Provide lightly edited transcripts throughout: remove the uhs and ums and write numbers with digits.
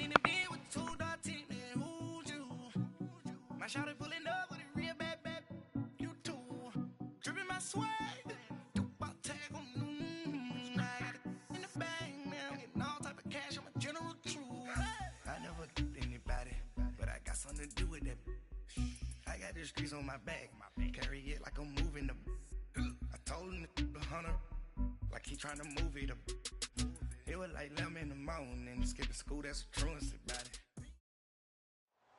in the bed with two dark teeth, man, who's you? My shawty pulling up with a real bad, you too. Dripping my swag, do my tag on, I got it in the bag, now getting all type of cash, I'm a general true. I never did anybody, but I got something to do with that. I got the streets on my back, carry it like I'm moving them. I told him the 100, like he trying to move it up. It was like 11 in the morning, skipping school, that's the truancy about it.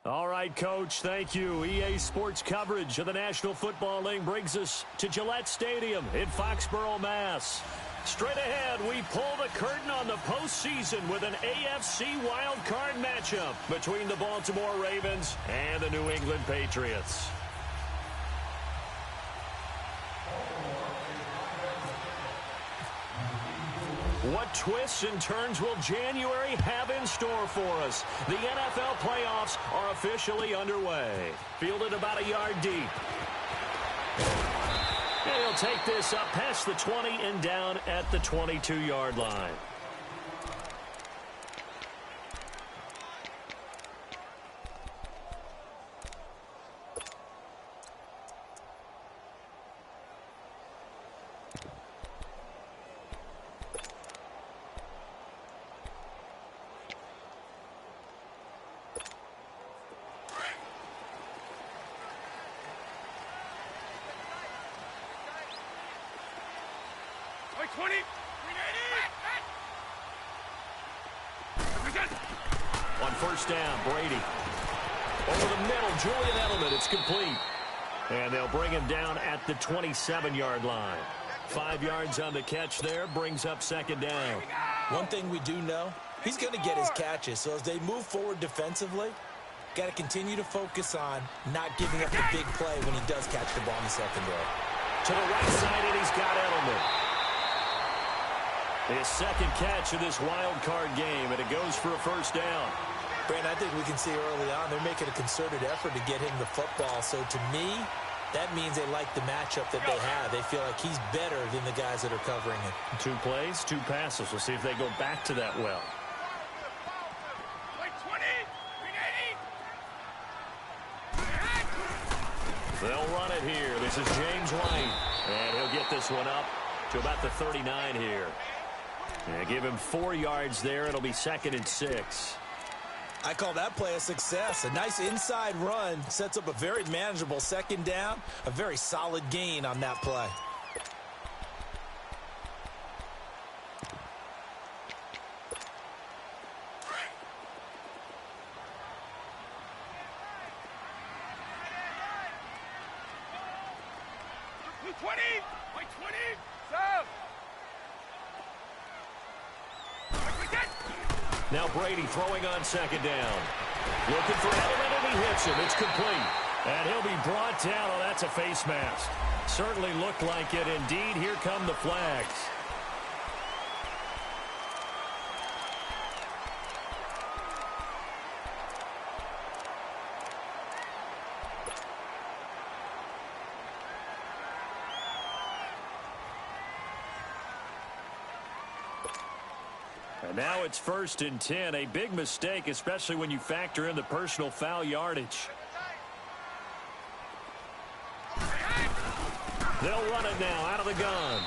All right, Coach, thank you. EA Sports coverage of the National Football League brings us to Gillette Stadium in Foxborough, Mass. Straight ahead, we pull the curtain on the postseason with an AFC wildcard matchup between the Baltimore Ravens and the New England Patriots. What twists and turns will January have in store for us? The NFL playoffs are officially underway. Fielded about a yard deep. And he'll take this up past the 20 and down at the 22-yard line. On first down, Brady. Over the middle, Julian Edelman. It's complete. And they'll bring him down at the 27-yard line. 5 yards on the catch there, brings up second down. One thing we do know, he's going to get his catches. So as they move forward defensively, got to continue to focus on not giving up the big play when he does catch the ball in the secondary. To the right side, and he's got Edelman. His second catch of this wild card game, and it goes for a first down. Brandon, I think we can see early on they're making a concerted effort to get him the football. So to me, that means they like the matchup that they have. They feel like he's better than the guys that are covering him. 2 plays, 2 passes. We'll see if they go back to that well. They'll run it here. This is James White. And he'll get this one up to about the 39 here. And give him 4 yards there. It'll be 2nd and 6. I call that play a success. A nice inside run sets up a very manageable second down. A very solid gain on that play. Now Brady throwing on second down. Looking for Edelman, and he hits him. It's complete. And he'll be brought down. Oh, that's a face mask. Certainly looked like it. Indeed, here come the flags. And now it's 1st and 10. A big mistake, especially when you factor in the personal foul yardage. They'll run it now out of the gun.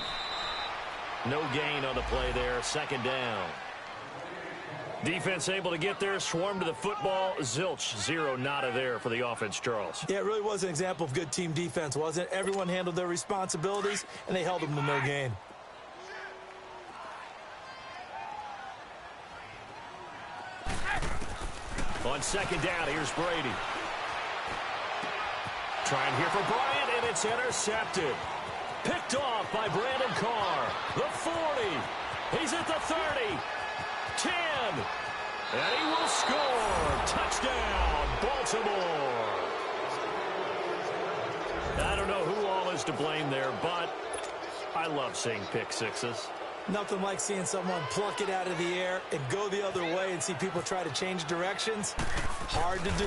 No gain on the play there. 2nd down. Defense able to get there, swarm to the football. Zilch, 0 nada there for the offense, Charles. Yeah, it really was an example of good team defense, wasn't it? Everyone handled their responsibilities, and they held them to no gain. On 2nd down, here's Brady. Trying here for Bryant, and it's intercepted. Picked off by Brandon Carr. The 40. He's at the 30. 10. And he will score. Touchdown, Baltimore. I don't know who all is to blame there, but I love seeing pick sixes. Nothing like seeing someone pluck it out of the air and go the other way and see people try to change directions. Hard to do.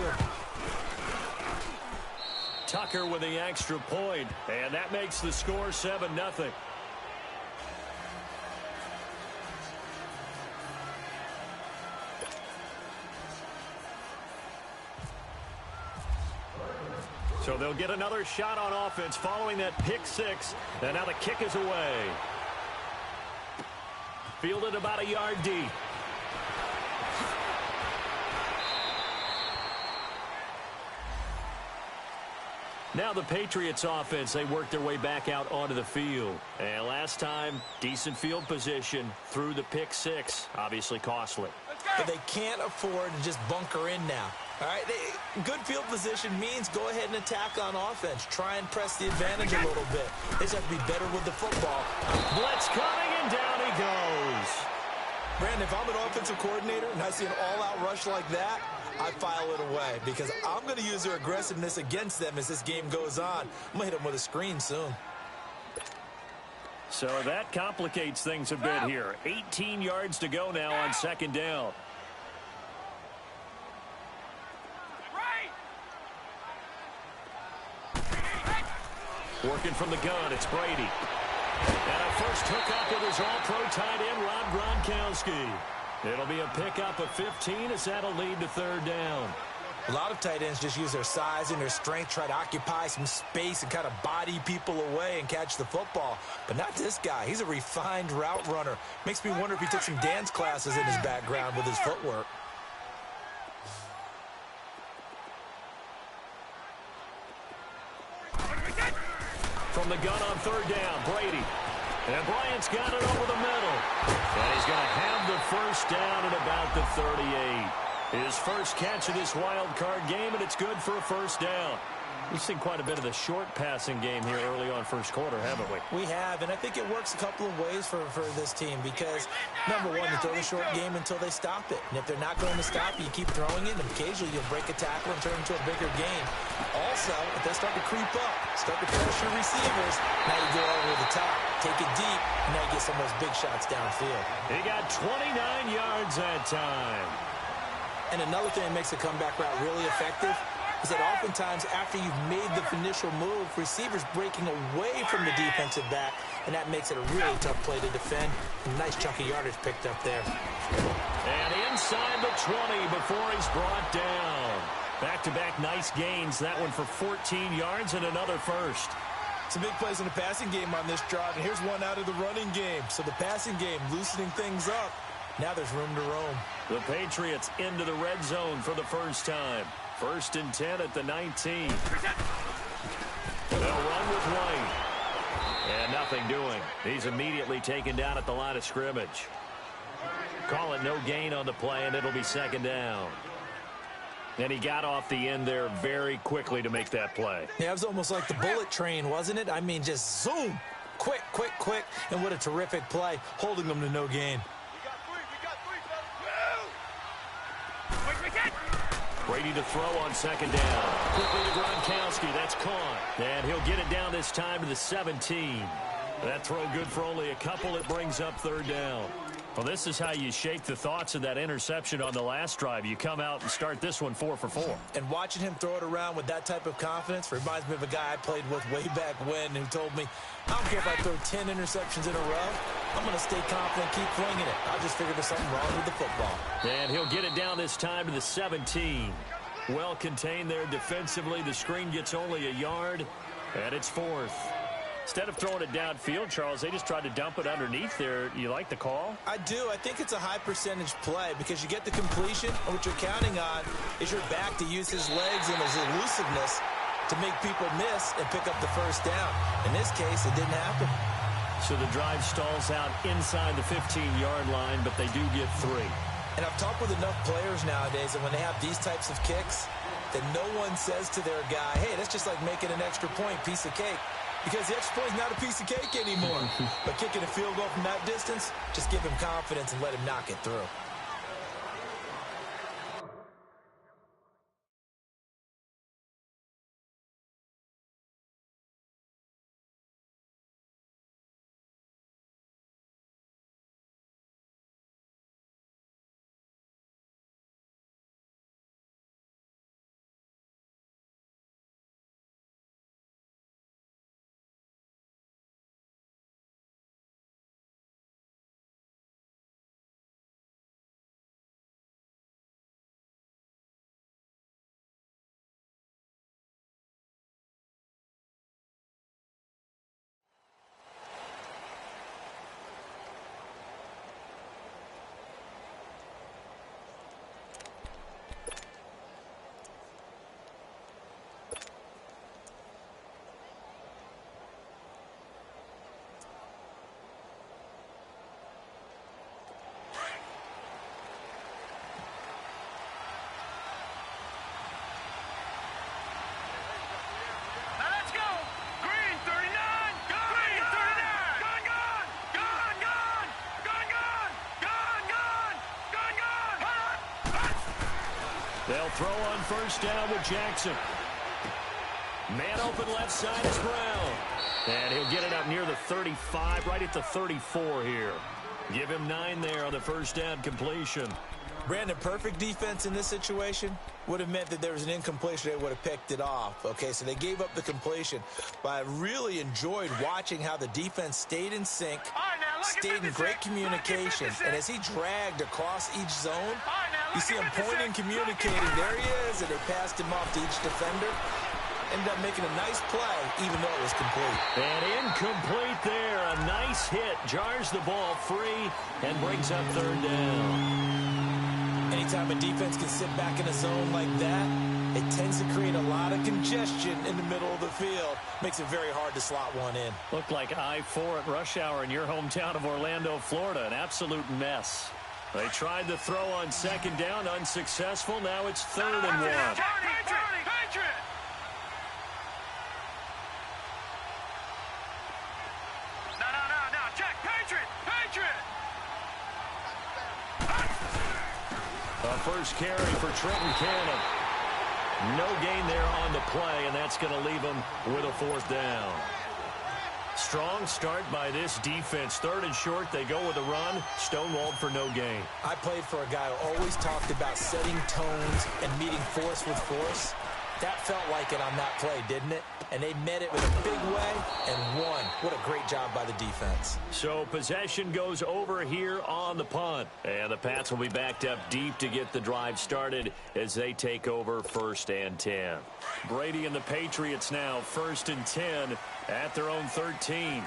Tucker with the extra point, and that makes the score 7-0. So they'll get another shot on offense following that pick six. And now the kick is away. Fielded about a yard deep. Now the Patriots offense, they work their way back out onto the field. And last time, decent field position through the pick six. Obviously costly. But they can't afford to just bunker in now. All right, good field position means go ahead and attack on offense. Try and press the advantage a little bit. They just have to be better with the football. Blitz coming, and down he goes. Brandon, if I'm an offensive coordinator and I see an all-out rush like that, I file it away because I'm going to use their aggressiveness against them as this game goes on. I'm going to hit them with a screen soon. So that complicates things a bit here. 18 yards to go now on second down. Working from the gun, it's Brady. And a first hookup with his all-pro tight end, Rob Gronkowski. It'll be a pickup of 15 as that'll lead to third down. A lot of tight ends just use their size and their strength, try to occupy some space and kind of body people away and catch the football. But not this guy. He's a refined route runner. Makes me wonder if he took some dance classes in his background with his footwork. From the gun on third down, Brady. And Bryant's got it over the middle. And he's going to have the first down at about the 38. His first catch of this wild card game, and it's good for a first down. We've seen quite a bit of the short passing game here early on first quarter, haven't we? We have, and I think it works a couple of ways for this team because, number one, you throw the short game until they stop it. And if they're not going to stop you, you keep throwing it, and occasionally you'll break a tackle and turn it into a bigger game. Also, if they start to creep up, start to pressure receivers, now you go over the top, take it deep, and now you get some of those big shots downfield. He got 29 yards that time. And another thing that makes the comeback route really effective is that oftentimes after you've made the initial move, receivers breaking away from the defensive back, and that makes it a really tough play to defend. A nice chunk of yardage picked up there. And inside the 20 before he's brought down. Back-to-back nice gains. That one for 14 yards and another first. Some big plays in the passing game on this drive, and here's one out of the running game. So the passing game loosening things up. Now there's room to roam. The Patriots into the red zone for the first time. 1st and 10 at the 19. They'll run with White. And nothing doing. He's immediately taken down at the line of scrimmage. Call it no gain on the play, and it'll be second down. And he got off the end there very quickly to make that play. Yeah, it was almost like the bullet train, wasn't it? I mean, just zoom. Quick, quick, quick. And what a terrific play, holding them to no gain. Brady to throw on second down. Quickly to Gronkowski. That's caught. And he'll get it down this time to the 17. That throw good for only a couple. It brings up third down. Well, this is how you shake the thoughts of that interception on the last drive. You come out and start this one 4 for 4. And watching him throw it around with that type of confidence reminds me of a guy I played with way back when who told me, I don't care if I throw 10 interceptions in a row. I'm going to stay confident, keep flinging it. I just figured there's something wrong with the football. And he'll get it down this time to the 17. Well contained there defensively. The screen gets only a yard, and it's 4th. Instead of throwing it downfield, Charles, they just tried to dump it underneath there. You like the call? I do. I think it's a high percentage play because you get the completion, and what you're counting on is your back to use his legs and his elusiveness to make people miss and pick up the first down. In this case, it didn't happen. So the drive stalls out inside the 15-yard line, but they do get 3. And I've talked with enough players nowadays that when they have these types of kicks, that no one says to their guy, hey, that's just like making an extra point, piece of cake. Because the extra point is not a piece of cake anymore. But kicking a field goal from that distance, just give him confidence and let him knock it through. They'll throw on first down with Jackson. Man open left side is Brown. And he'll get it up near the 35, right at the 34 here. Give him 9 there on the first down completion. Brandon, perfect defense in this situation would have meant that there was an incompletion. They would have picked it off. Okay, so they gave up the completion. But I really enjoyed watching how the defense stayed in sync, stayed in great communication. And as he dragged across each zone, you see him pointing, communicating. There he is, and they passed him off to each defender. Ended up making a nice play, even though it was complete. And incomplete there. A nice hit. Jars the ball free and brings up third down. Anytime a defense can sit back in a zone like that, it tends to create a lot of congestion in the middle of the field. Makes it very hard to slot one in. Looked like I-4 at rush hour in your hometown of Orlando, Florida. An absolute mess. They tried the throw on second down, unsuccessful. Now it's 3rd and 1. First carry for Trenton Cannon. No gain there on the play, and that's going to leave him with a 4th down. Strong start by this defense. 3rd and short, they go with a run. Stonewalled for no gain. I played for a guy who always talked about setting tones and meeting force with force. That felt like it on that play, didn't it? And they met it with a big way and won. What a great job by the defense. So possession goes over here on the punt. And the Pats will be backed up deep to get the drive started as they take over 1st and 10. Brady and the Patriots now 1st and 10 at their own 13.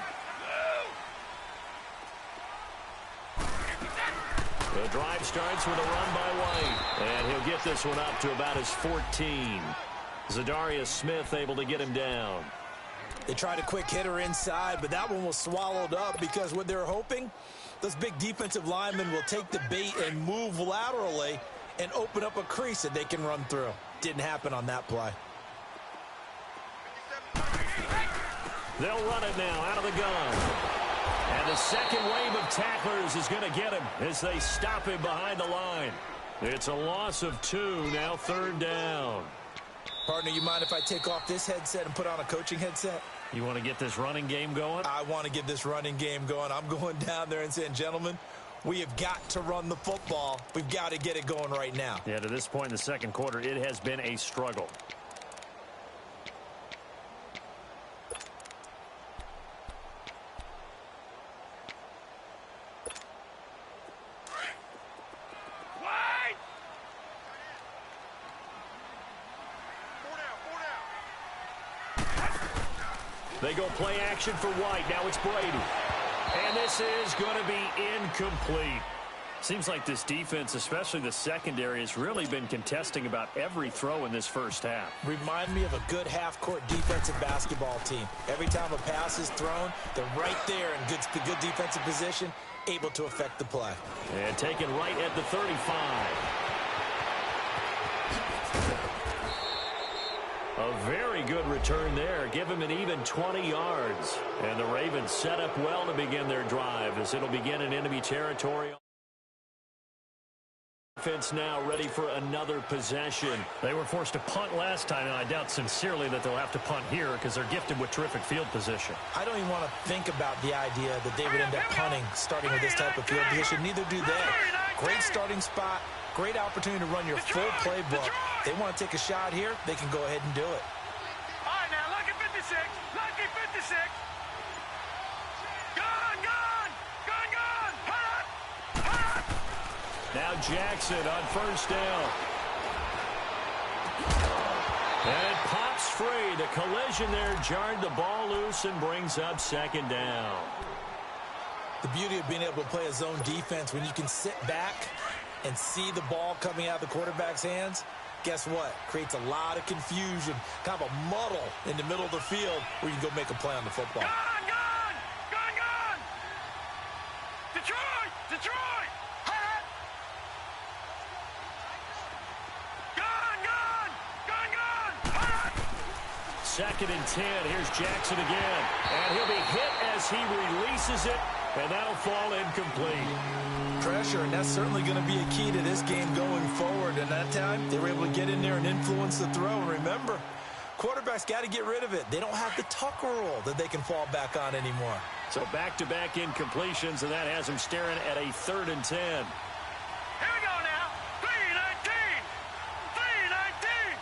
The drive starts with a run by White. And he'll get this one up to about his 14. Zadarius Smith able to get him down. They tried a quick hitter inside, but that one was swallowed up because what they're hoping, those big defensive linemen will take the bait and move laterally and open up a crease that they can run through. Didn't happen on that play. They'll run it now out of the gun. And the second wave of tacklers is going to get him as they stop him behind the line. It's a loss of 2, now 3rd down. Partner, you mind if I take off this headset and put on a coaching headset? You want to get this running game going? I want to get this running game going. I'm going down there and saying, gentlemen, we have got to run the football. We've got to get it going right now. Yeah, to this point in the second quarter, it has been a struggle. They go play action for White. Now it's Brady. And this is going to be incomplete. Seems like this defense, especially the secondary, has really been contesting about every throw in this first half. Remind me of a good half-court defensive basketball team. Every time a pass is thrown, they're right there in good defensive position, able to affect the play. And taken right at the 35. A very good return there. Give him an even 20 yards. And the Ravens set up well to begin their drive as it'll begin in enemy territory. Offense now ready for another possession. They were forced to punt last time, and I doubt sincerely that they'll have to punt here because they're gifted with terrific field position. I don't even want to think about the idea that they would end up punting starting with this type of field position. Neither do they. Great starting spot. Great opportunity to run your full playbook. They want to take a shot here, they can go ahead and do it. All right, now, lucky 56. Lucky 56. Gone. Hot. Now Jackson on first down. And it pops free. The collision there jarred the ball loose and brings up 2nd down. The beauty of being able to play a zone defense when you can sit back and see the ball coming out of the quarterback's hands, guess what? Creates a lot of confusion, kind of a muddle in the middle of the field where you can go make a play on the football. Gone. Detroit. Hot. Gone. Hot. 2nd and 10. Here's Jackson again. And he'll be hit as he releases it and that'll fall incomplete. Pressure, and that's certainly going to be a key to this game going forward. And that time, they were able to get in there and influence the throw. And remember, quarterbacks got to get rid of it. They don't have the tuck rule that they can fall back on anymore. So back-to-back incompletions, and that has him staring at a 3rd and 10. Here we go now. 3-19. 3-19.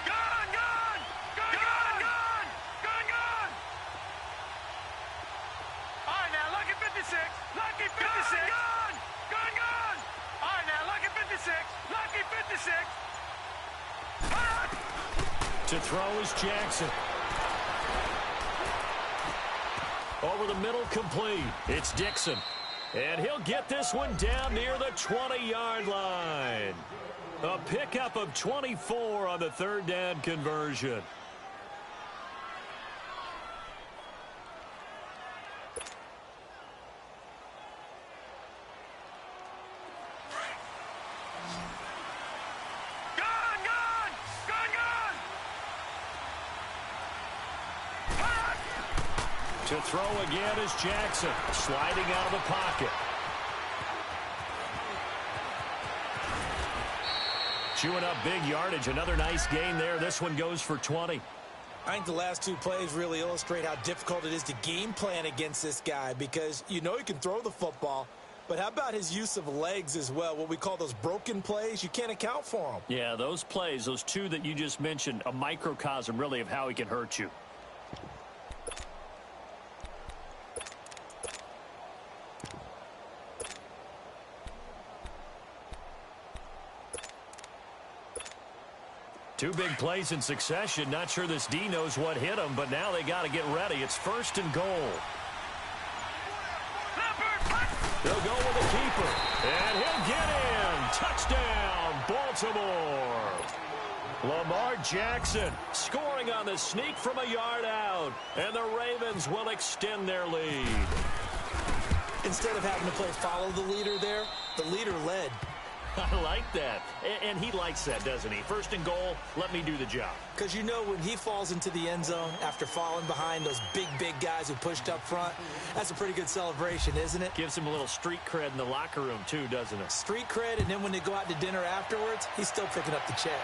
Gone, gone. Gone, gone, gone. Gone, gone. All right, now, lucky 56. Lucky 56. Gone, gone, gone. All right, now, lucky 56. Lucky 56. To throw is Jackson. Over the middle, complete. It's Dixon. And he'll get this one down near the 20-yard line. A pickup of 24 on the 3rd down conversion. To throw again is Jackson, sliding out of the pocket. Chewing up big yardage. Another nice gain there. This one goes for 20. I think the last 2 plays really illustrate how difficult it is to game plan against this guy, because you know he can throw the football, but how about his use of legs as well? What we call those broken plays, you can't account for them. Yeah, those plays, those 2 that you just mentioned, a microcosm really of how he can hurt you. Two big plays in succession. Not sure this D knows what hit him, but now they got to get ready. It's 1st and goal. They'll go with the keeper, and he'll get in. Touchdown, Baltimore. Lamar Jackson scoring on the sneak from a yard out, and the Ravens will extend their lead. Instead of having to play follow the leader there, the leader led. I like that. And he likes that, doesn't he? 1st and goal, let me do the job. Because you know when he falls into the end zone after falling behind those big guys who pushed up front, that's a pretty good celebration, isn't it? Gives him a little street cred in the locker room, too, doesn't it? Street cred, and then when they go out to dinner afterwards, he's still picking up the check.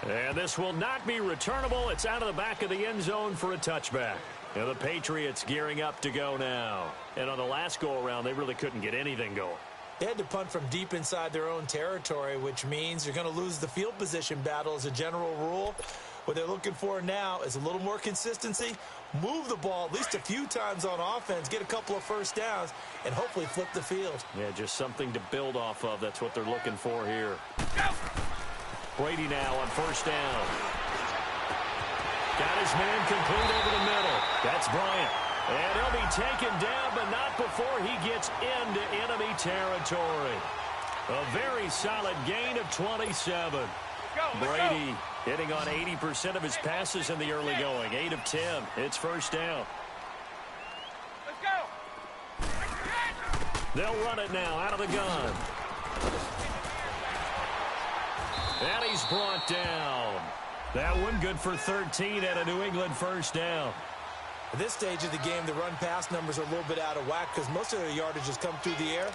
And this will not be returnable. It's out of the back of the end zone for a touchback. And the Patriots gearing up to go now. And on the last go-around, they really couldn't get anything going. They had to punt from deep inside their own territory, which means you're going to lose the field position battle as a general rule. What they're looking for now is a little more consistency, move the ball at least a few times on offense, get a couple of 1st downs, and hopefully flip the field. Yeah, just something to build off of. That's what they're looking for here. Brady now on 1st down. Got his man complete over the middle. That's Bryant. And he'll be taken down, but not before he gets into enemy territory. A very solid gain of 27. Brady hitting on 80% of his passes in the early going. 8 of 10. It's 1st down. Let's go. They'll run it now out of the gun. And he's brought down. That one good for 13 at a New England 1st down. At this stage of the game, the run-pass numbers are a little bit out of whack because most of their yardage has come through the air.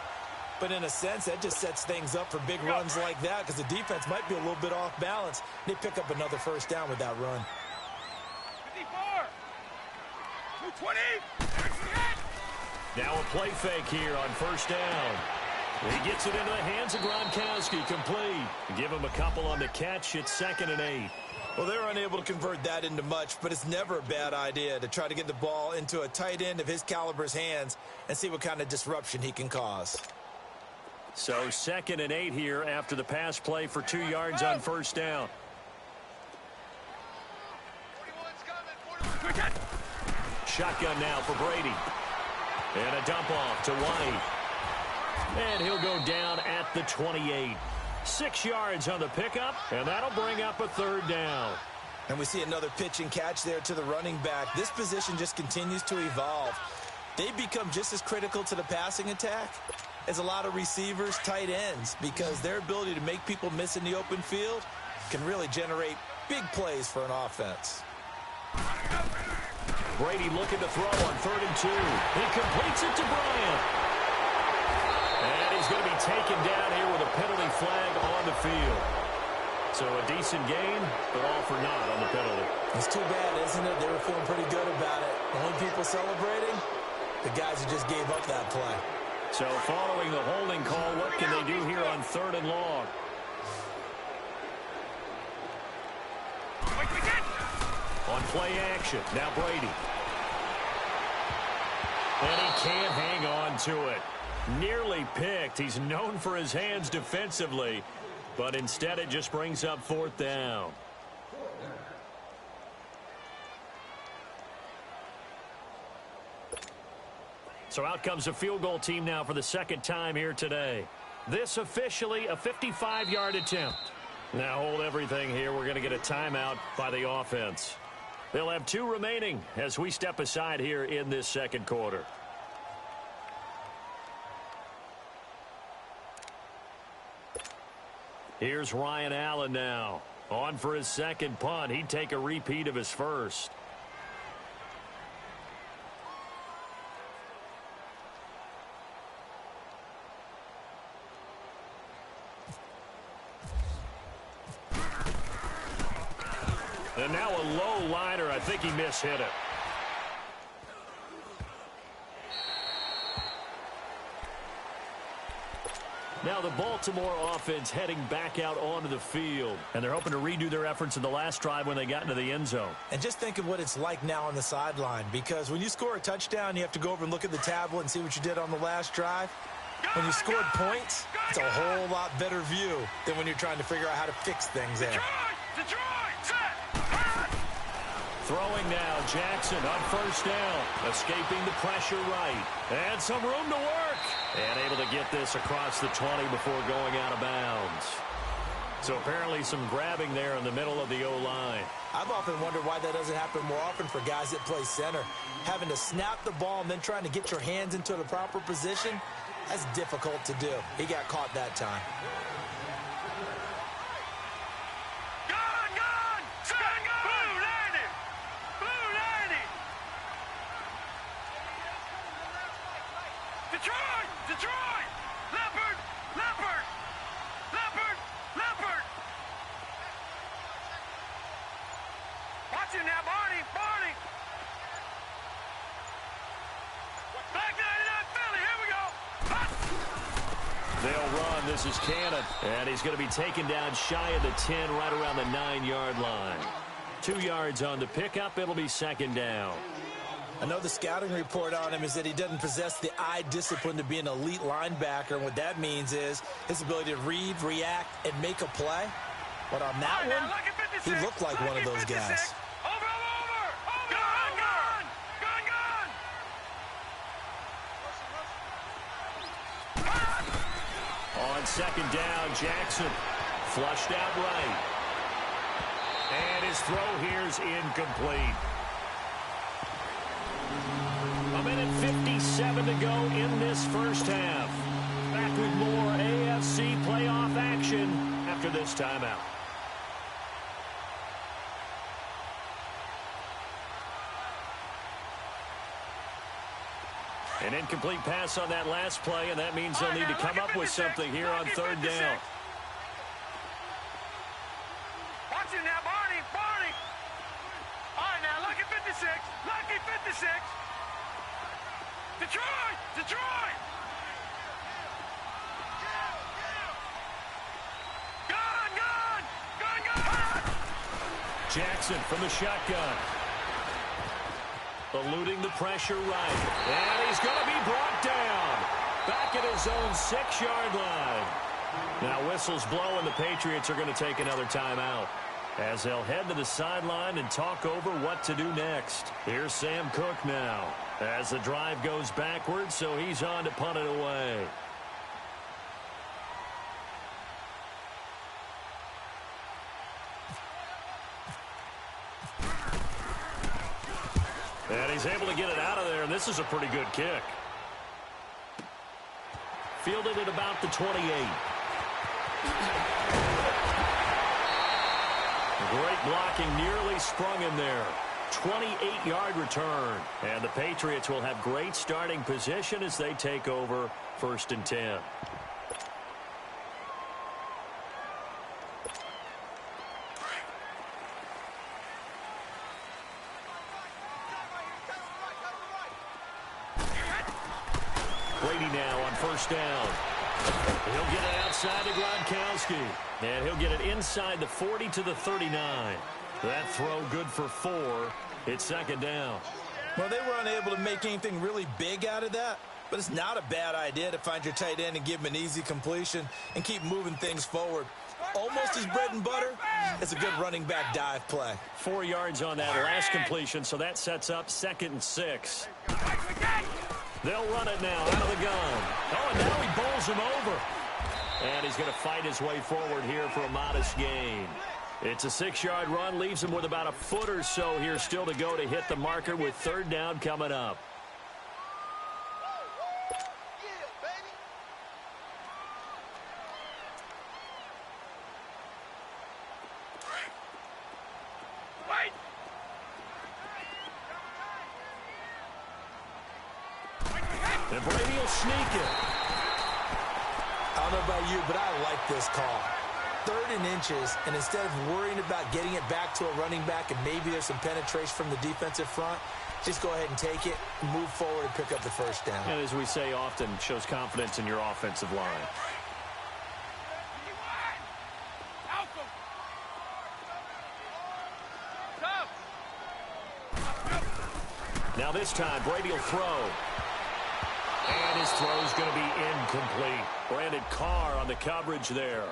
But in a sense, that just sets things up for big runs like that because the defense might be a little bit off balance. They pick up another 1st down with that run. 54. 220. Now a play fake here on 1st down. He gets it into the hands of Gronkowski, complete. Give him a couple on the catch. It's 2nd and 8. Well, they're unable to convert that into much, but it's never a bad idea to try to get the ball into a tight end of his caliber's hands and see what kind of disruption he can cause. So 2nd and 8 here after the pass play for 2 yards on 1st down. Shotgun now for Brady. And a dump off to White. And he'll go down at the 28. 6 yards on the pickup, and that'll bring up a 3rd down. And we see another pitch and catch there to the running back. This position just continues to evolve. They become just as critical to the passing attack as a lot of receivers, tight ends, because their ability to make people miss in the open field can really generate big plays for an offense. Brady looking to throw on 3rd and 2. He completes it to Bryant. And he's going to be taken down here with a penalty flag on the field. So a decent gain, but all for naught on the penalty. It's too bad, isn't it? They were feeling pretty good about it. The only people celebrating, the guys who just gave up that play. So following the holding call, what can they do here on 3rd and long? On play action, now Brady. And he can't hang on to it. Nearly picked. He's known for his hands defensively, but instead it just brings up 4th down. So out comes a field goal team now for the 2nd time here today. This officially a 55-yard attempt. Now hold everything here. We're going to get a timeout by the offense. They'll have 2 remaining as we step aside here in this 2nd quarter. Here's Ryan Allen now. On for his 2nd punt. He'd take a repeat of his first. And now a low liner. I think he mishit it. Now the Baltimore offense heading back out onto the field. And they're hoping to redo their efforts in the last drive when they got into the end zone. And just think of what it's like now on the sideline. Because when you score a touchdown, you have to go over and look at the tablet and see what you did on the last drive. When you scored points, it's a whole lot better view than when you're trying to figure out how to fix things there. Throwing now, Jackson on 1st down, escaping the pressure right, and some room to work, and able to get this across the 20 before going out of bounds. So apparently some grabbing there in the middle of the O-line. I've often wondered why that doesn't happen more often for guys that play center. Having to snap the ball and then trying to get your hands into the proper position, that's difficult to do. He got caught that time. Detroit! Leopard! Watch him now, Barney! Back 99 Philly, here we go! They'll run. This is Cannon. And he's going to be taken down shy of the 10, right around the 9-yard line. 2 yards on the pickup. It'll be 2nd down. I know the scouting report on him is that he doesn't possess the eye discipline to be an elite linebacker. And what that means is his ability to read, react, and make a play. But on that one, he looked like one of those guys. Over! On 2nd down, Jackson flushed out right. And his throw here's incomplete. A minute 57 to go in this 1st half. Back with more AFC playoff action after this timeout. An incomplete pass on that last play, and that means they'll need to come up with something here on 3rd down. Watch it now, Barney! All right, now, lucky 56! Lucky 56! Detroit! Gun! Jackson from the shotgun. Eluding the pressure right. And he's going to be brought down. Back at his own 6-yard line. Now whistles blow, and the Patriots are going to take another timeout, as they'll head to the sideline and talk over what to do next. Here's Sam Cook now, as the drive goes backwards, so he's on to punt it away. And he's able to get it out of there, and this is a pretty good kick. Fielded at about the 28. Great blocking, nearly sprung in there. 28-yard return. And the Patriots will have great starting position as they take over 1st and 10. Brady now on 1st down. He'll get it outside to Gronkowski. And he'll get it inside the 40 to the 39. That throw good for 4. It's 2nd down. Well, they were unable to make anything really big out of that, but it's not a bad idea to find your tight end and give him an easy completion and keep moving things forward. Almost his bread and butter. It's a good running back dive play. 4 yards on that last completion, so that sets up 2nd and 6. They'll run it now out of the gun. Oh, and now he bowls him over. And he's going to fight his way forward here for a modest gain. It's a 6-yard run, leaves him with about a foot or so here still to go to hit the marker with 3rd down coming up. And Brady will sneak it. I don't know about you, but I like this call. 3rd and inches, and instead of worrying about getting it back to a running back and maybe there's some penetration from the defensive front, just go ahead and take it, move forward, and pick up the 1st down. And as we say often, shows confidence in your offensive line. Now this time, Brady will throw. And his throw is going to be incomplete. Brandon Carr on the coverage there.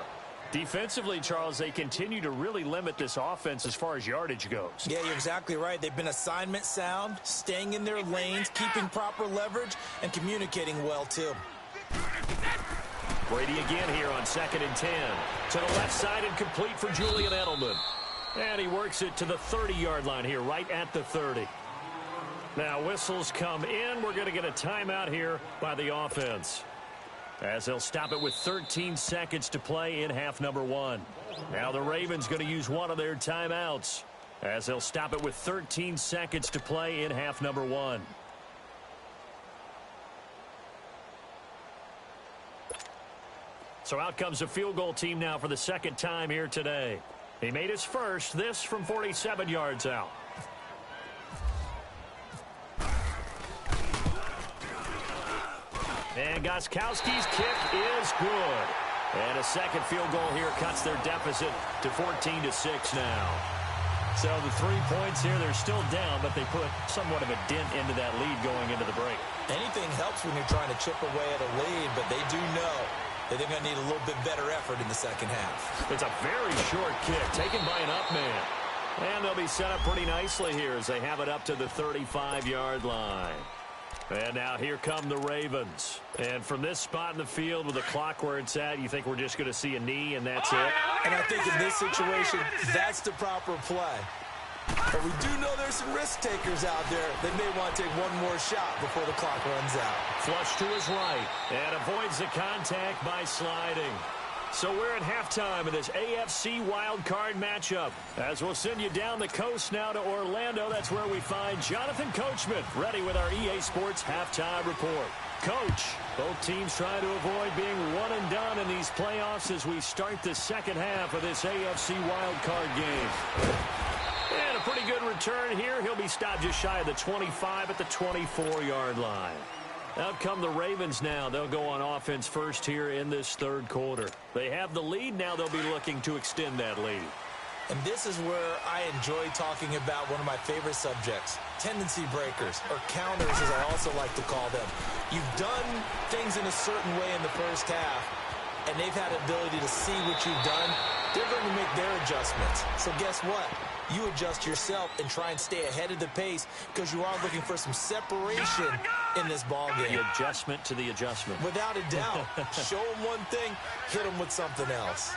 Defensively, Charles, they continue to really limit this offense as far as yardage goes. Yeah, you're exactly right. They've been assignment sound, staying in their lanes, keeping proper leverage, and communicating well, too. Brady again here on 2nd and 10. To the left side and complete for Julian Edelman. And he works it to the 30-yard line here, right at the 30. Now whistles come in. We're going to get a timeout here by the offense, as they'll stop it with 13 seconds to play in half number 1. Now the Ravens going to use one of their timeouts, as they'll stop it with 13 seconds to play in half number 1. So out comes the field goal team now for the 2nd time here today. He made his first, this from 47 yards out. And Gostkowski's kick is good. And a 2nd field goal here cuts their deficit to 14-6 now. So the 3 points here, they're still down, but they put somewhat of a dent into that lead going into the break. Anything helps when you're trying to chip away at a lead, but they do know that they're going to need a little bit better effort in the 2nd half. It's a very short kick taken by an up man. And they'll be set up pretty nicely here as they have it up to the 35-yard line. And now here come the Ravens. And from this spot in the field with the clock where it's at, you think we're just going to see a knee and that's it? And I think in this situation, that's the proper play. But we do know there's some risk takers out there. They may want to take one more shot before the clock runs out. Flush to his right and avoids the contact by sliding. So we're at halftime of this AFC wildcard matchup. As we'll send you down the coast now to Orlando, that's where we find Jonathan Coachman, ready with our EA Sports halftime report. Coach, both teams trying to avoid being one and done in these playoffs as we start the 2nd half of this AFC wildcard game. And a pretty good return here. He'll be stopped just shy of the 25 at the 24-yard line. Out come the Ravens now. They'll go on offense first here in this 3rd quarter. They have the lead. Now they'll be looking to extend that lead. And this is where I enjoy talking about one of my favorite subjects, tendency breakers, or counters as I also like to call them. You've done things in a certain way in the 1st half, and they've had the ability to see what you've done. They're going to make their adjustments. So guess what? You adjust yourself and try and stay ahead of the pace because you are looking for some separation in this ball game. The adjustment to the adjustment. Without a doubt. Show them one thing, hit them with something else.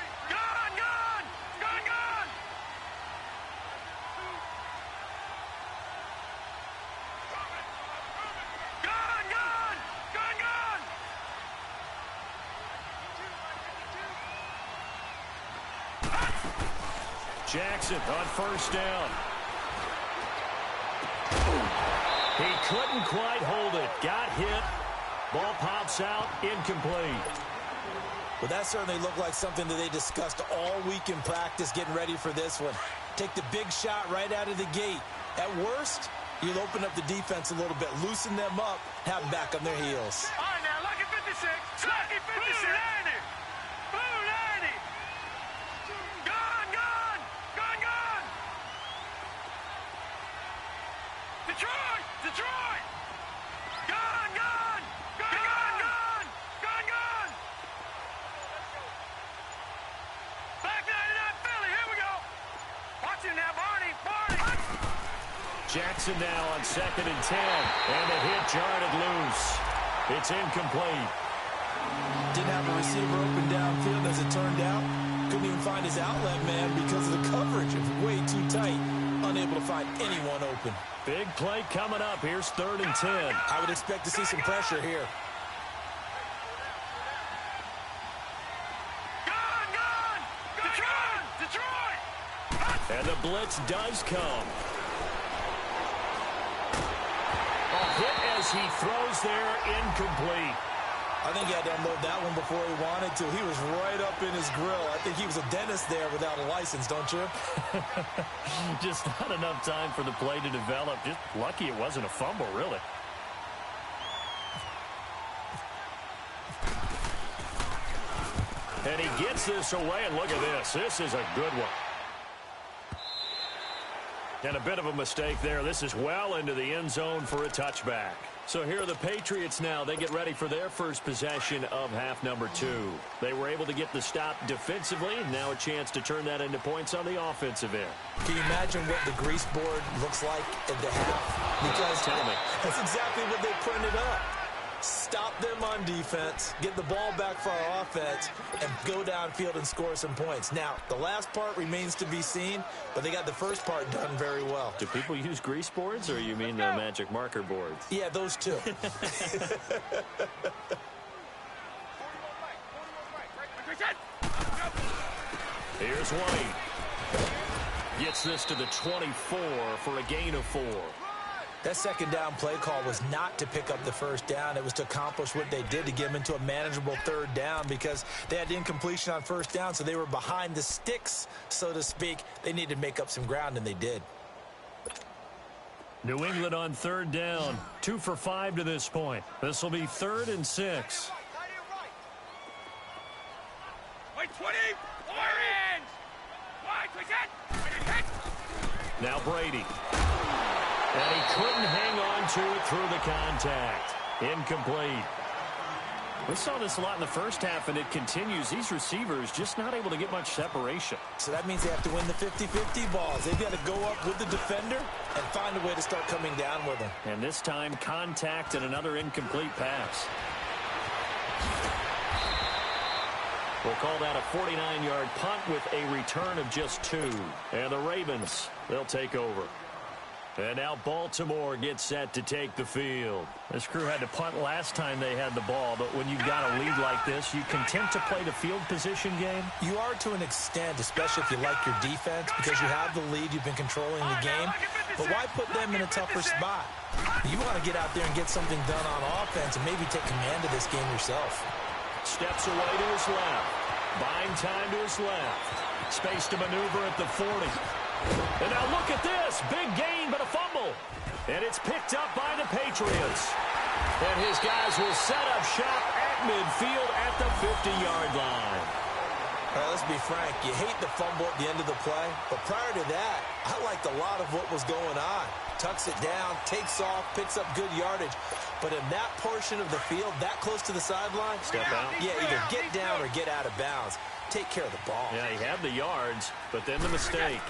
Jackson on first down. He couldn't quite hold it. Got hit. Ball pops out. Incomplete. Well, that certainly looked like something that they discussed all week in practice getting ready for this one. Take the big shot right out of the gate. At worst, you'll open up the defense a little bit, loosen them up, have them back on their heels. All right, now, lucky 56. Lucky 56. Blue 90. Blue 90. Gone, gone. Gone, gone. Detroit. Detroit. Gone, gone. Gone, gone, gone. Gone, gone. Back 99 Philly. Here we go. Watch it now, Barney. Barney. Jackson now on 2nd and 10. And the hit jarred it loose. It's incomplete. Didn't have a receiver open downfield as it turned out. Couldn't even find his outlet man because of the coverage. It was way too tight. Unable to find anyone open. Big play coming up. Here's 3rd and 10. I would expect to see some pressure here. Gone, gone. Detroit. Detroit. And the blitz does come. A hit as he throws there, incomplete. I think he had to unload that one before he wanted to. He was right up in his grill. I think he was a dentist there without a license, don't you? Just not enough time for the play to develop. Just lucky it wasn't a fumble, really. And he gets this away, and look at this. This is a good one. And a bit of a mistake there. This is well into the end zone for a touchback. So here are the Patriots now. They get ready for their first possession of half number 2. They were able to get the stop defensively, and now a chance to turn that into points on the offensive end. Can you imagine what the grease board looks like at the half? Because Tell me. that's exactly what they printed up. Stop them on defense, get the ball back for our offense, and go downfield and score some points. Now, the last part remains to be seen, but they got the first part done very well. Do people use grease boards, or you mean the magic marker boards? Yeah, those two. Here's White. Gets this to the 24 for a gain of 4. That second down play call was not to pick up the first down. It was to accomplish what they did to get them into a manageable 3rd down because they had incompletion on first down, so they were behind the sticks, so to speak. They needed to make up some ground, and they did. New England on 3rd down. 2 for 5 to this point. This will be 3rd and 6. Wait, 20. Orange. Wide, we get. Now Brady. And he couldn't hang on to it through the contact. Incomplete. We saw this a lot in the first half, and it continues. These receivers just not able to get much separation. So that means they have to win the 50-50 balls. They've got to go up with the defender and find a way to start coming down with them. And this time, contact and another incomplete pass. We'll call that a 49-yard punt with a return of just 2. And the Ravens, they'll take over. And now Baltimore gets set to take the field. This crew had to punt last time they had the ball, but when you've got a lead like this, you content to play the field position game? You are to an extent, especially if you like your defense, because you have the lead, you've been controlling the game. But why put them in a tougher spot? You want to get out there and get something done on offense and maybe take command of this game yourself. Steps away to his left. Buying time to his left. Space to maneuver at the 40. And now look at this. Big gain, but a fumble. And it's picked up by the Patriots. And his guys will set up shop at midfield at the 50-yard line. All right, let's be frank. You hate the fumble at the end of the play. But prior to that, I liked a lot of what was going on. Tucks it down, takes off, picks up good yardage. But in that portion of the field, that close to the sideline, Step out. Yeah, either get down or get out of bounds. Take care of the ball. Yeah, he had the yards, but then the mistake.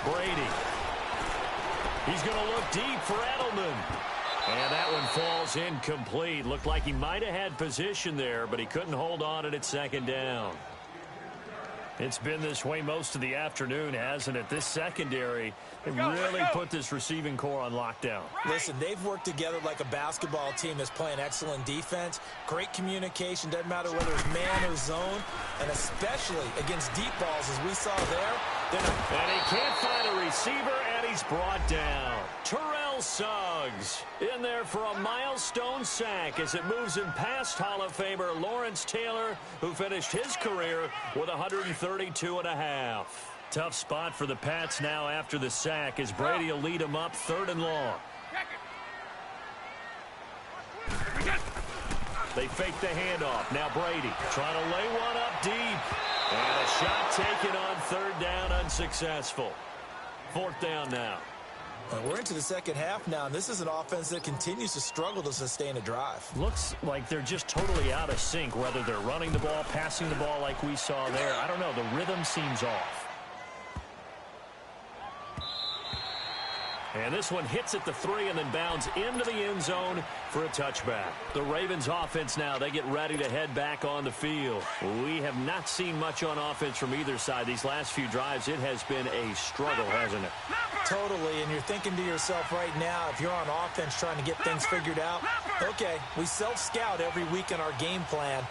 Brady. He's going to look deep for Edelman. And that one falls incomplete. Looked like he might have had position there, but he couldn't hold on at 2nd down. It's been this way most of the afternoon, hasn't it? This secondary, they really put this receiving core on lockdown. Listen, they've worked together like a basketball team that's playing excellent defense. Great communication, doesn't matter whether it's man or zone. And especially against deep balls, as we saw there, And he can't find a receiver, and he's brought down. Terrell Suggs in there for a milestone sack as it moves him past Hall of Famer Lawrence Taylor, who finished his career with 132.5. Tough spot for the Pats now after the sack as Brady will lead them up 3rd and long. They fake the handoff. Now Brady trying to lay one up deep. And a shot taken on 3rd down, unsuccessful. 4th down now. We're into the second half now, and this is an offense that continues to struggle to sustain a drive. Looks like they're just totally out of sync, whether they're running the ball, passing the ball like we saw there. I don't know. The rhythm seems off. And this one hits at the 3 and then bounds into the end zone for a touchback. The Ravens offense now, they get ready to head back on the field. We have not seen much on offense from either side. These last few drives, it has been a struggle, hasn't it? Totally, and you're thinking to yourself right now, if you're on offense trying to get things figured out, okay, we self-scout every week in our game plan.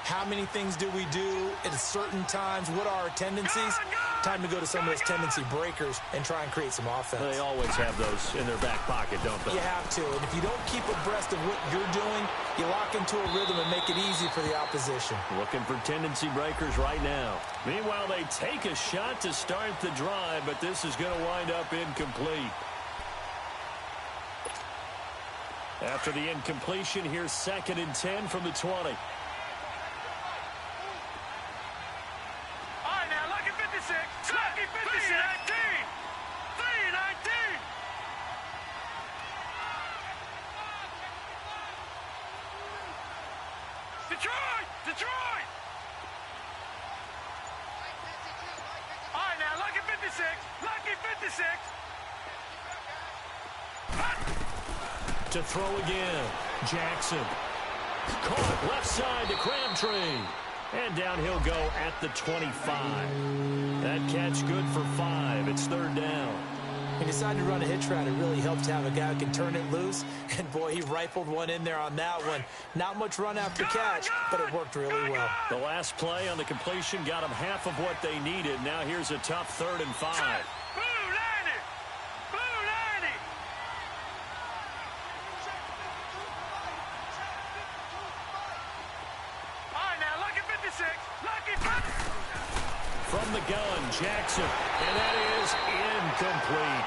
How many things do we do at certain times? What are our tendencies? Time to go to some of those tendency breakers and try and create some offense. They always have those in their back pocket, don't they? You have to, and if you don't keep abreast of what you're doing, you lock into a rhythm and make it easy for the opposition. Looking for tendency breakers right now. Meanwhile, they take a shot to start the drive, but this is going to wind up incomplete. After the incompletion, here's 2nd and 10 from the 20. Detroit! All right, now, lucky 56. Lucky 56. To throw again. Jackson. Caught left side to Crabtree. And down he'll go at the 25. That catch good for 5. It's 3rd down. He decided to run a hitch route. It really helps to have a guy who can turn it loose. And, boy, he rifled one in there on that one. Not much run after catch, but it worked really well. The last play on the completion got them half of what they needed. Now here's a tough 3rd and 5. Blue 90! Blue 90! All right, now, lucky 56. Lucky 56. From the gun, Jackson, and that is incomplete.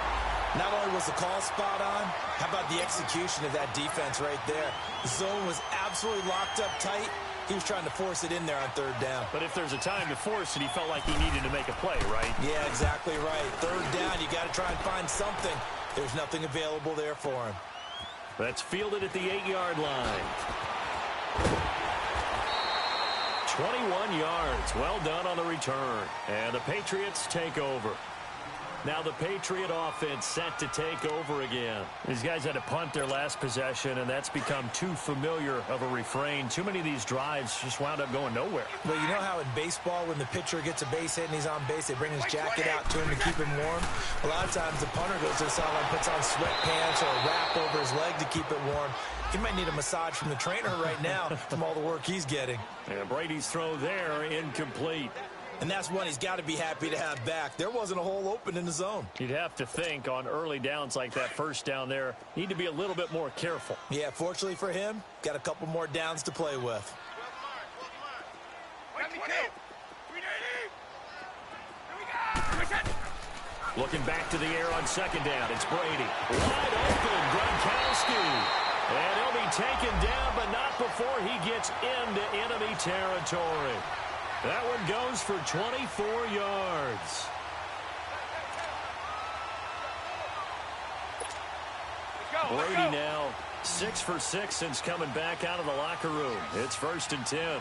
Not only was the call spot on, how about the execution of that defense right there? The zone was absolutely locked up tight. He was trying to force it in there on 3rd down. But if there's a time to force it, he felt like he needed to make a play, right? Yeah, exactly right. 3rd down, you got to try and find something. There's nothing available there for him. That's fielded at the 8-yard line. 21 yards. Well done on the return. And the Patriots take over. Now the Patriot offense set to take over again. These guys had to punt their last possession, and that's become too familiar of a refrain. Too many of these drives just wound up going nowhere. Well, you know how in baseball, when the pitcher gets a base hit and he's on base, they bring his jacket out to him to keep him warm? A lot of times the punter goes to the sideline, puts on sweatpants or a wrap over his leg to keep it warm. He might need a massage from the trainer right now from all the work he's getting. And Brady's throw there, incomplete. And that's one he's got to be happy to have back. There wasn't a hole open in the zone. You'd have to think on early downs like that, 1st down there, need to be a little bit more careful. Yeah, fortunately for him, got a couple more downs to play with. Looking back to the air on 2nd down, it's Brady. Wide open, Gronkowski. And he'll be taken down, but not before he gets into enemy territory. That one goes for 24 yards. Brady now 6 for 6 since coming back out of the locker room. It's 1st and 10.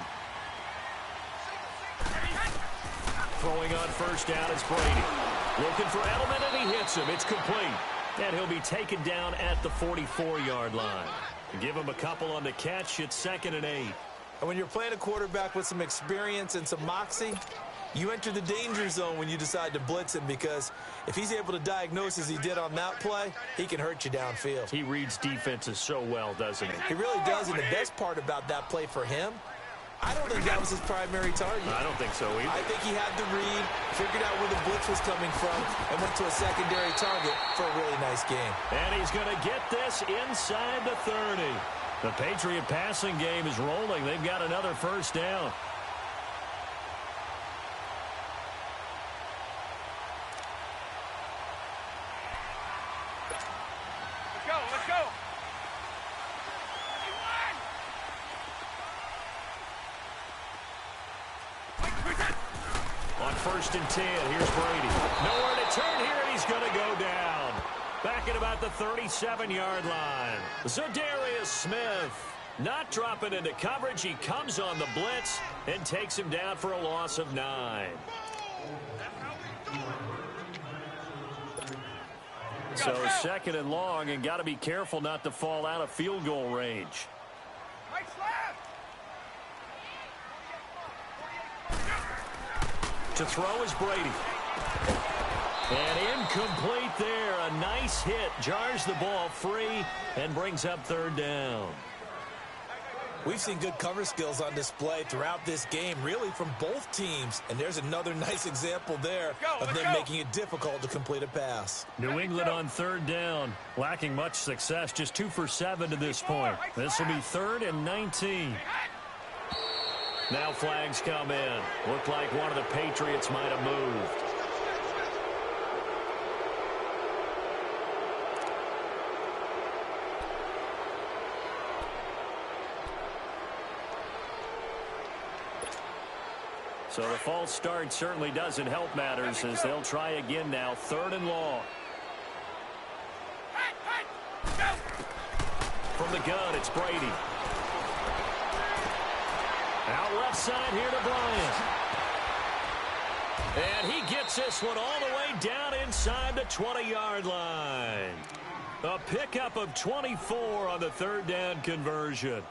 Throwing on 1st down, it's Brady. Looking for Edelman, and he hits him. It's complete. And he'll be taken down at the 44-yard line. Give him a couple on the catch. It's 2nd and 8. And when you're playing a quarterback with some experience and some moxie, you enter the danger zone when you decide to blitz him, because if he's able to diagnose as he did on that play, he can hurt you downfield. He reads defenses so well, doesn't he? He really does, and the best part about that play for him, I don't think that was his primary target. I don't think so either. I think he had the read, figured out where the blitz was coming from, and went to a secondary target for a really nice game. And he's going to get this inside the 30. The Patriot passing game is rolling. They've got another first down. Let's go. On 1st and 10, here's Brady. Nowhere to turn here, and he's going to go down. Back at about the 37-yard line. Zadarius Smith not dropping into coverage. He comes on the blitz and takes him down for a loss of 9. So 2nd and long, and got to be careful not to fall out of field goal range. To throw is Brady. And incomplete there. A nice hit. Jars the ball free and brings up 3rd down. We've seen good cover skills on display throughout this game, really from both teams. And there's another nice example there of them making it difficult to complete a pass. New England on 3rd down. Lacking much success. Just 2 for 7 to this point. This will be 3rd and 19. Now flags come in. Looked like one of the Patriots might have moved. So the false start certainly doesn't help matters as they'll try again now. 3rd and long. From the gun, it's Brady. Out left side here to Bryant. And he gets this one all the way down inside the 20-yard line. A pickup of 24 on the 3rd down conversion.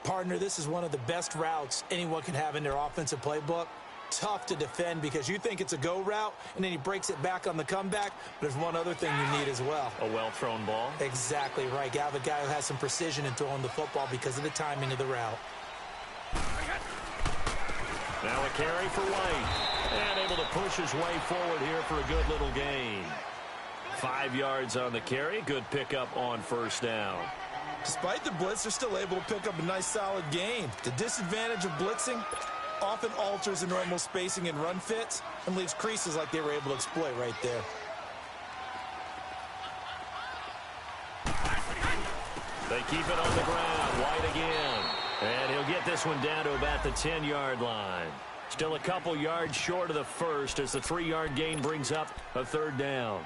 Partner, this is one of the best routes anyone can have in their offensive playbook. Tough to defend because you think it's a go route, and then he breaks it back on the comeback. There's one other thing you need as well. A well-thrown ball. Exactly right. You have a guy who has some precision in throwing the football because of the timing of the route. Now a carry for White. And able to push his way forward here for a good little gain. 5 yards on the carry. Good pickup on 1st down. Despite the blitz, they're still able to pick up a nice solid gain. The disadvantage of blitzing often alters the normal spacing and run fits and leaves creases like they were able to exploit right there. They keep it on the ground. White again. And he'll get this one down to about the 10-yard line. Still a couple yards short of the first as the 3-yard gain brings up a 3rd down.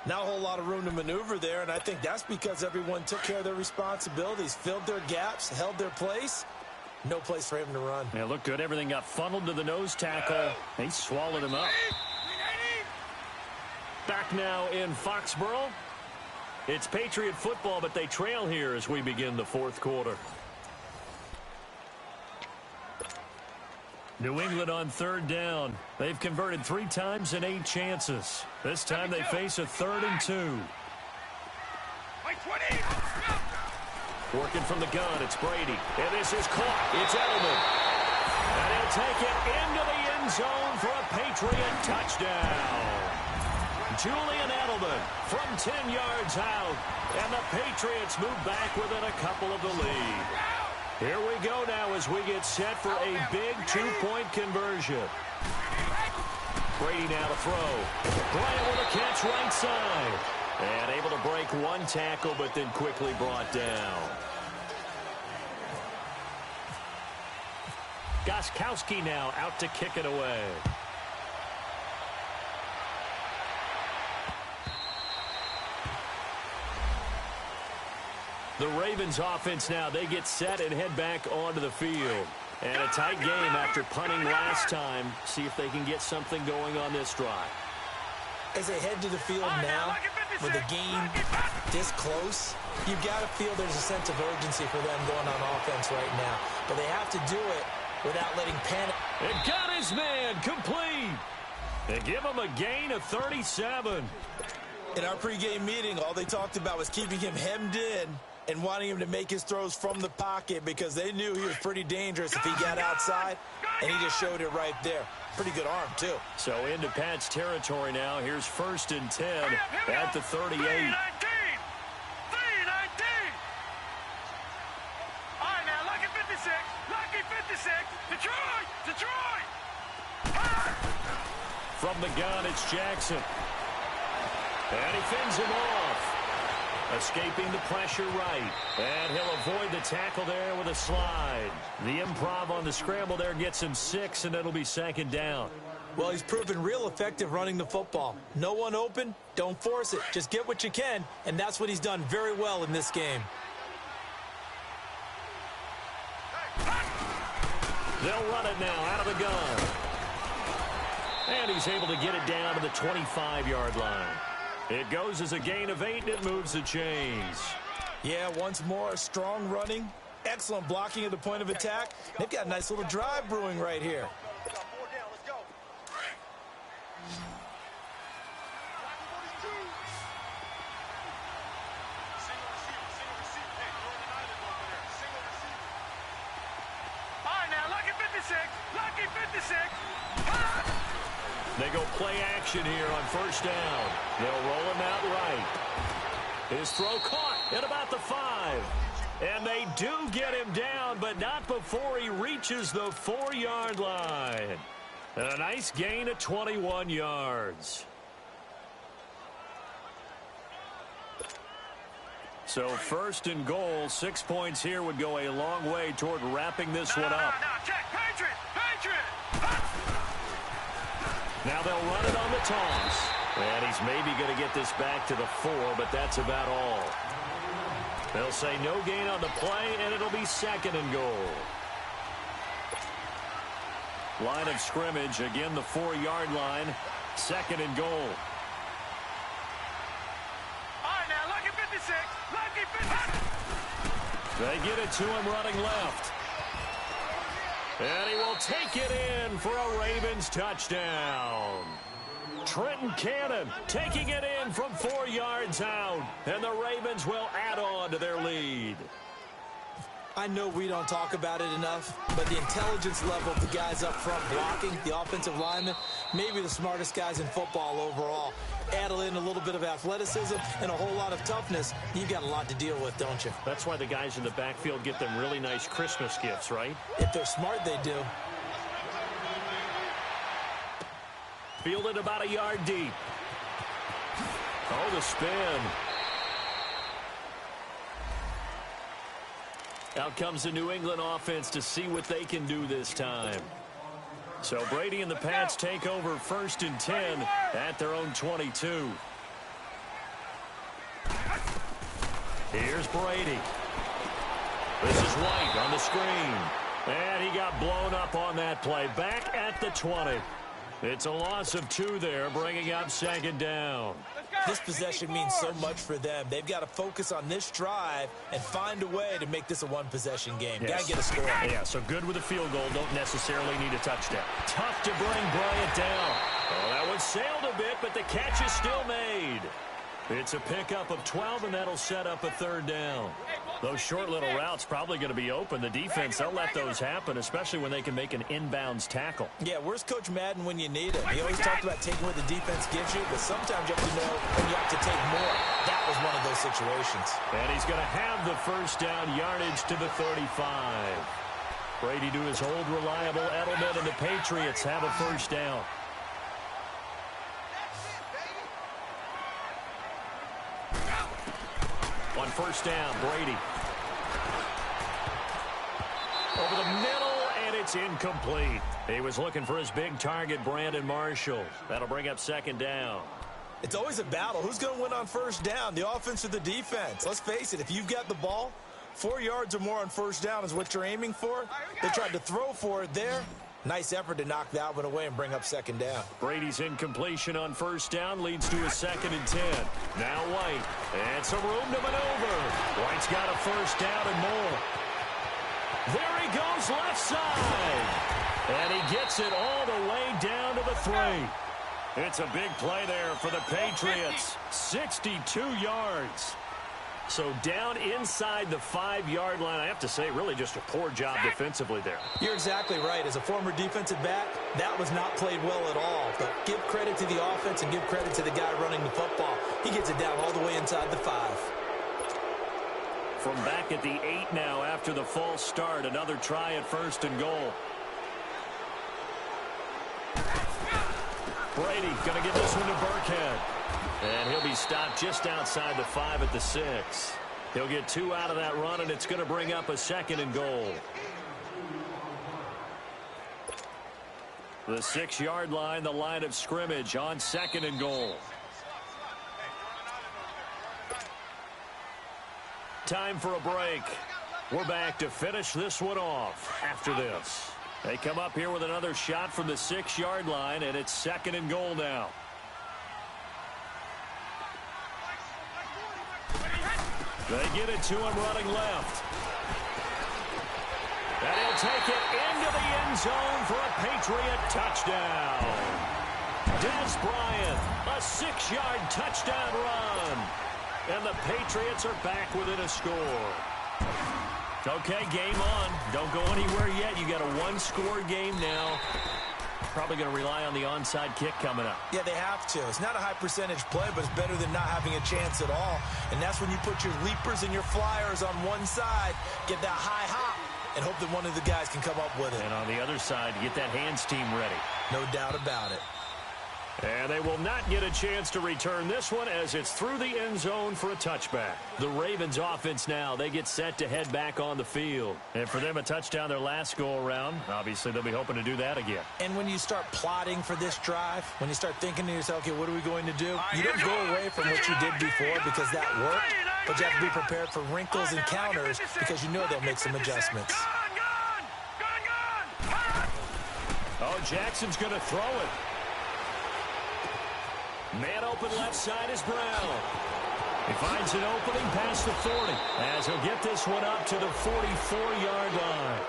Not a whole lot of room to maneuver there, and I think that's because everyone took care of their responsibilities, filled their gaps, held their place. No place for him to run. Yeah, looked good. Everything got funneled to the nose tackle. He swallowed him up. Back now in Foxborough. It's Patriot football, but they trail here as we begin the 4th quarter. New England on 3rd down. They've converted 3 times in 8 chances. This time they face a 3rd and 2. Working from the gun, it's Brady. And this is caught. It's Edelman. And he'll take it into the end zone for a Patriot touchdown. Julian Edelman from 10 yards out. And the Patriots move back within a couple of the lead. Here we go now as we get set for a big 2-point conversion. Brady now to throw. Bryant with a catch right side. And able to break 1 tackle, but then quickly brought down. Gostkowski now out to kick it away. The Ravens offense now, they get set and head back onto the field. And a tight game after punting last time. See if they can get something going on this drive. As they head to the field now, with the game this close, you've got to feel there's a sense of urgency for them going on offense right now. But they have to do it without letting panic. It got his man complete. They give him a gain of 37. In our pregame meeting, all they talked about was keeping him hemmed in and wanting him to make his throws from the pocket because they knew he was pretty dangerous if he got outside, and he just showed it right there. Pretty good arm, too. So into Pat's territory now. Here's 1st and 10 at the 38. 3-19. All right, now, lucky 56. Lucky 56. Detroit. From the gun, it's Jackson. And he fends him off. Escaping the pressure right. And he'll avoid the tackle there with a slide. The improv on the scramble there gets him 6, and it'll be 2nd down. Well, he's proven real effective running the football. No one open, don't force it. Just get what you can, and that's what he's done very well in this game. They'll run it now out of the gun. And he's able to get it down to the 25-yard line. It goes as a gain of 8, and it moves the chains. Yeah, once more, strong running, excellent blocking at the point of attack. They've got a nice little drive brewing right here. All right, now, lucky 56. Lucky 56. They go play action here on 1st down. They'll roll him out right. His throw caught at about the 5. And they do get him down, but not before he reaches the 4-yard line. And a nice gain of 21 yards. So 1st and goal, 6 points here would go a long way toward wrapping this one up. Now, check. Patriot. Now they'll run it on the toss. And he's maybe going to get this back to the 4, but that's about all. They'll say no gain on the play, and it'll be 2nd and goal. Line of scrimmage, again the 4-yard line, 2nd and goal. All right, now, lucky 56. Lucky 56. They get it to him running left. And he will take it in for a Ravens touchdown. Trenton Cannon taking it in from 4 yards out. And the Ravens will add on to their lead. I know we don't talk about it enough, but the intelligence level of the guys up front blocking, the offensive linemen, maybe the smartest guys in football overall. Add in a little bit of athleticism and a whole lot of toughness, you've got a lot to deal with, don't you? That's why the guys in the backfield get them really nice Christmas gifts, right? If they're smart, they do. Fielded about a yard deep. Oh, the spin. Out comes the New England offense to see what they can do this time. So Brady and the Pats take over 1st and 10 at their own 22. Here's Brady. This is White on the screen. And he got blown up on that play. Back at the 20. It's a loss of 2 there, bringing up 2nd down. This possession means so much for them. They've got to focus on this drive and find a way to make this a one-possession game. Yes. Got to get a score. Yeah, so good with a field goal. Don't necessarily need a touchdown. Tough to bring Bryant down. Oh, that one sailed a bit, but the catch is still made. It's a pickup of 12, and that'll set up a 3rd down. Those short little routes probably going to be open. The defense, they'll let those happen, especially when they can make an inbounds tackle. Yeah, where's Coach Madden when you need him? He always talked about taking what the defense gives you, but sometimes you have to know when you have to take more. That was one of those situations. And he's going to have the 1st down yardage to the 35. Brady to his old reliable Edelman, and the Patriots have a 1st down. On 1st down, Brady. Over the middle, and it's incomplete. He was looking for his big target, Brandon Marshall. That'll bring up 2nd down. It's always a battle. Who's going to win on 1st down, the offense or the defense? Let's face it, if you've got the ball, 4 yards or more on 1st down is what you're aiming for. They tried to throw for it there. Nice effort to knock that one away and bring up 2nd down. Brady's incompletion on 1st down leads to a 2nd and 10. Now White, and some room to maneuver. White's got a 1st down and more. There he goes left side. And he gets it all the way down to the 3. It's a big play there for the Patriots. 62 yards. So down inside the 5-yard line. I have to say, really just a poor job defensively there. You're exactly right. As a former defensive back, that was not played well at all. But give credit to the offense and give credit to the guy running the football. He gets it down all the way inside the 5. From back at the 8 now after the false start. Another try at 1st and goal. Brady going to give this one to Burkhead. And he'll be stopped just outside the 5 at the 6. He'll get 2 out of that run, and it's going to bring up a 2nd and goal. The 6-yard line, the line of scrimmage on 2nd and goal. Time for a break. We're back to finish this one off after this. They come up here with another shot from the 6-yard line, and it's 2nd and goal now. They get it to him running left. And he'll take it into the end zone for a Patriot touchdown. Des Bryant, a 6-yard touchdown run. And the Patriots are back within a score. Okay, game on. Don't go anywhere yet. You got a 1-score game now. Probably going to rely on the onside kick coming up. Yeah, they have to. It's not a high percentage play, but it's better than not having a chance at all. And that's when you put your leapers and your flyers on one side, get that high hop, and hope that one of the guys can come up with it. And on the other side, get that hands team ready. No doubt about it. And they will not get a chance to return this one as it's through the end zone for a touchback. The Ravens offense now, they get set to head back on the field. And for them, a touchdown their last go-around. Obviously, they'll be hoping to do that again. And when you start plotting for this drive, when you start thinking to yourself, okay, what are we going to do? You don't go away from what you did before because that worked, but you have to be prepared for wrinkles and counters because you know they'll make some adjustments. Oh, Jackson's going to throw it. Man open left side is Brown. He finds an opening past the 40 as he'll get this one up to the 44-yard line.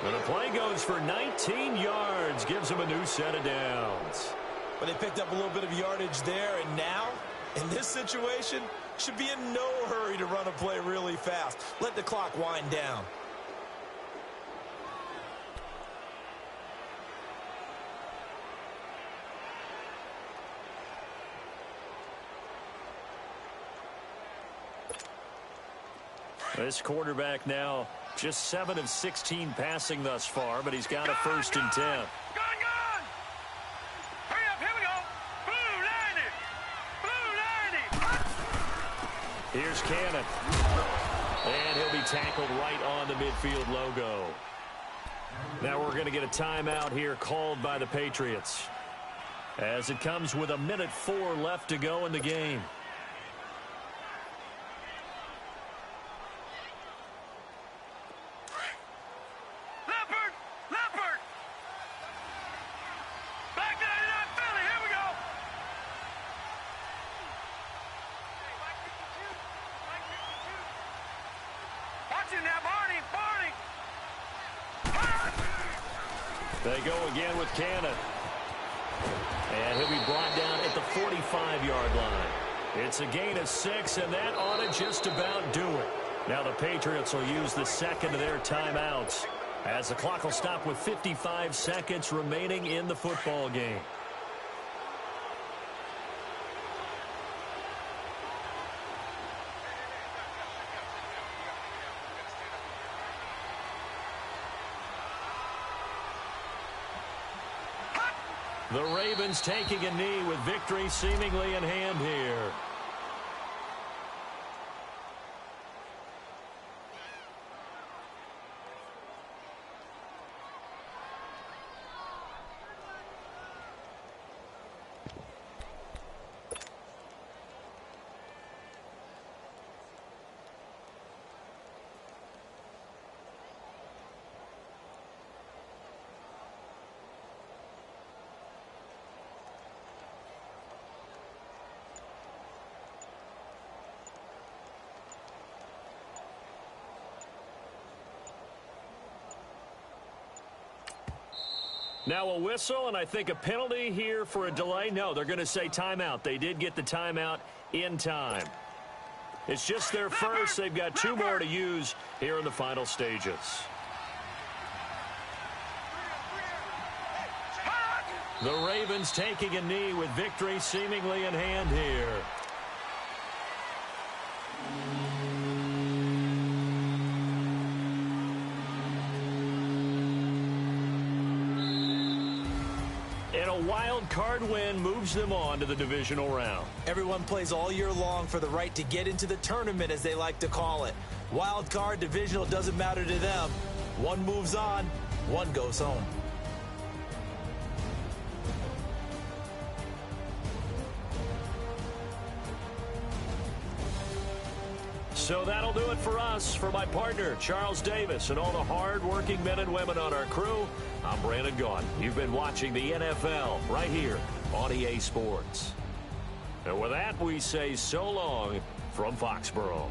But the play goes for 19 yards, gives him a new set of downs. But they picked up a little bit of yardage there, and now, in this situation, should be in no hurry to run a play really fast. Let the clock wind down. This quarterback now just 7 of 16 passing thus far, but he's got a 1st and 10. Gone! Hurry up, here we go! Blue 90! Here's Cannon. And he'll be tackled right on the midfield logo. Now we're going to get a timeout here called by the Patriots, as it comes with 1:04 left to go in the game. They go again with Cannon. And he'll be brought down at the 45-yard line. It's a gain of 6, and that ought to just about do it. Now the Patriots will use the second of their timeouts, as the clock will stop with 55 seconds remaining in the football game. The Ravens taking a knee with victory seemingly in hand here. Now a whistle, and I think a penalty here for a delay. No, they're going to say timeout. They did get the timeout in time. It's just their first. They've got 2 more to use here in the final stages. The Ravens taking a knee with victory seemingly in hand here. And a wild card win moves them on to the divisional round. Everyone plays all year long for the right to get into the tournament, as they like to call it. Wild card, divisional, doesn't matter to them. One moves on, one goes home. So that'll do it for us. For my partner, Charles Davis, and all the hard-working men and women on our crew, I'm Brandon Gaudin. You've been watching the NFL right here on EA Sports. And with that, we say so long from Foxborough.